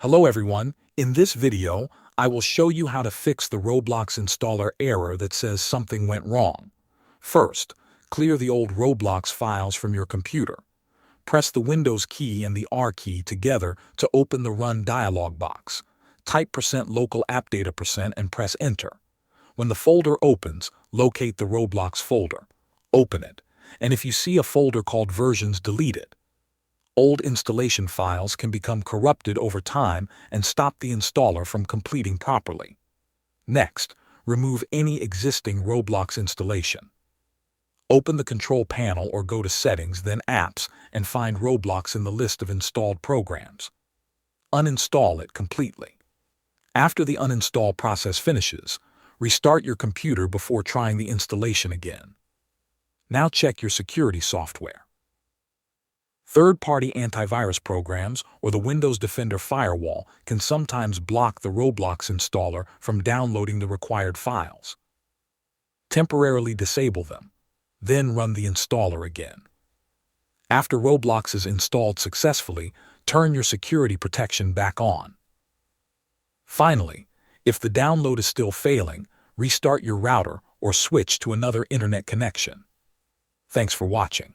Hello everyone, in this video, I will show you how to fix the Roblox Installer error that says something went wrong. First, clear the old Roblox files from your computer. Press the Windows key and the R key together to open the Run dialog box. Type %local app data % and press Enter. When the folder opens, locate the Roblox folder. Open it, and if you see a folder called Versions, delete it. Old installation files can become corrupted over time and stop the installer from completing properly. Next, remove any existing Roblox installation. Open the Control Panel or go to Settings, then Apps, and find Roblox in the list of installed programs. Uninstall it completely. After the uninstall process finishes, restart your computer before trying the installation again. Now check your security software. Third-party antivirus programs or the Windows Defender firewall can sometimes block the Roblox installer from downloading the required files. Temporarily disable them, then run the installer again. After Roblox is installed successfully, turn your security protection back on. Finally, if the download is still failing, restart your router or switch to another internet connection. Thanks for watching.